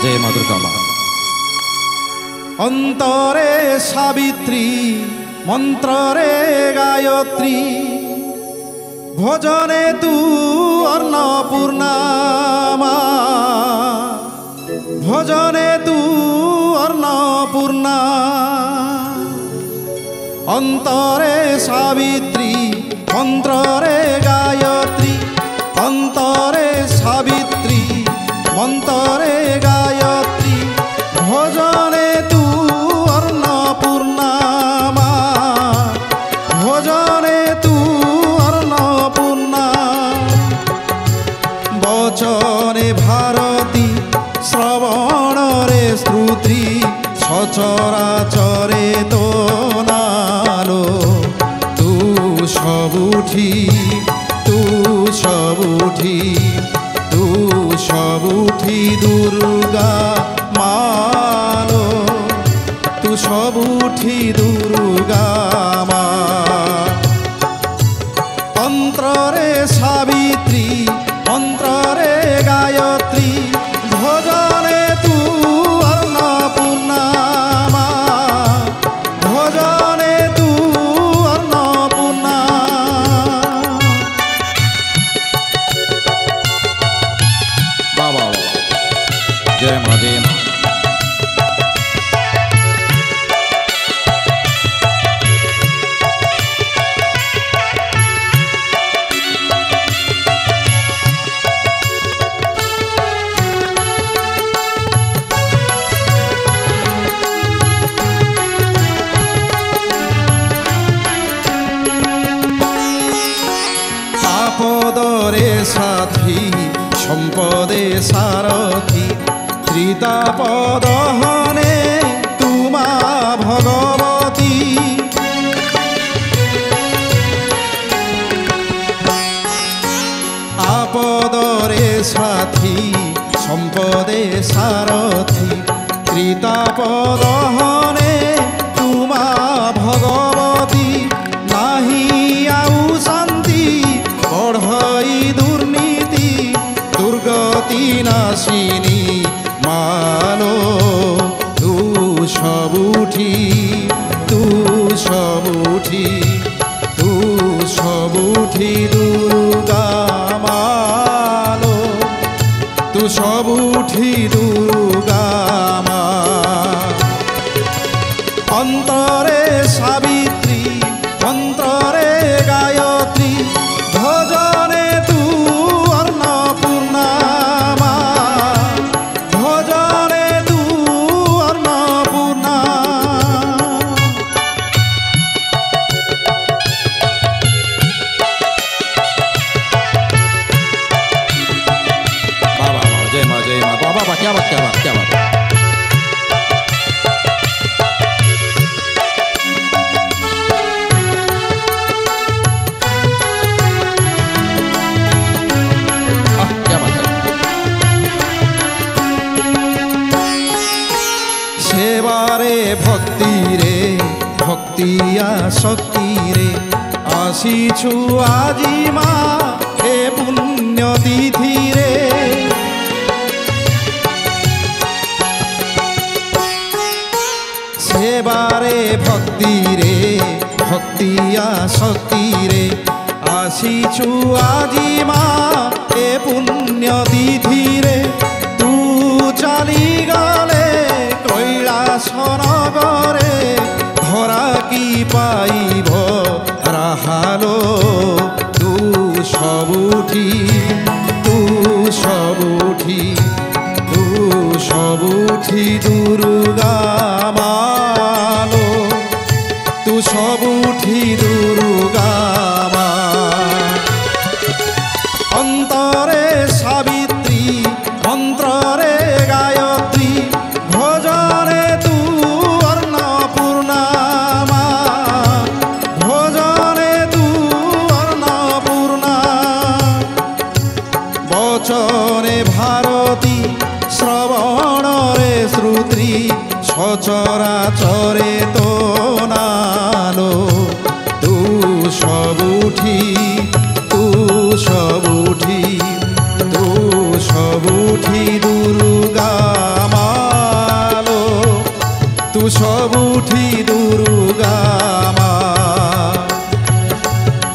जय माँ दुर्गा माँ। अंतरे सावित्री मंत्रे गायत्री भोजने तू अन्नपूर्णा भोजने तू अन्नपूर्णा अंतरे सावित्री मंत्रे गायत्री अंतरे सावित्री मंत्रे गायत्री भोजने तू अन्नपूर्णा भोजने तू अन्नपूर्णा वचने भारती श्रवणरे श्रुति सचराचरे तो नालो तू सबुठी तू सबुठी तू सबुठी दुर्गा मालो तू सबुठी दुर्गा मा तंत्ररे सावित्री मंत्रे गायत्री भोजने तू अन्नपूर्णा भोजने तू अन्नपूर्णा बाबा जय माँ जय माँ। आपदरे साथी सम्पदे सारथी त्रितापदहने तुमा भगवती आपदरे साथी सम्पदे सारथी त्रितापदहने तुमा भगवती नाही आउ शांति बढ़ई दुर्नीति दुर्गति नाशिनी मालो तू सबुठी तू सबुठी तू सबुठी दुर्गा मालो तू सबुठी दुर्गा मा अंतरे सावित्री मंत्रे गायत्री भोजने तू अन्नपूर्णा भोजने तू अन्नपूर्णा बाबा जय माँ जय माँ। बाबा क्या बात क्या बात क्या बात। सेवारे भक्ति रे भक्तिया शक्ति रे आसीछु आजी माँ ए पुण्य तिथि रे सेवारे भक्ति रे भक्तिया शक्ति रे आसीछु आजी माँ ए पुण्य तिथि रे तू चली गले कैलाश नगरे धरा की पाइब राहालो तू सबुठी तू सबुठी तू सबुठी दुर्गा मालो तू सबुठी दुर्गा मा अंतरे सावित्री मंत्रे गायत्री भोजने तू अन्नपूर्णा भोजने तू अन्नपूर्णा वचने भारती श्रवणरे श्रुति सचराचरे तो नालो तू सबुठी तू सबुठी दुर्गा। ସବୁଠି ଦୁର୍ଗା ମା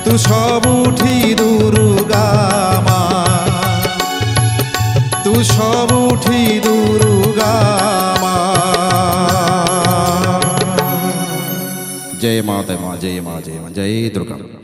ତୁ ସବୁଠି ଦୁର୍ଗା ମା ତୁ ସବୁଠି ଦୁର୍ଗା ମା जय माता माँ जय माँ जय माँ जय दुर्गा।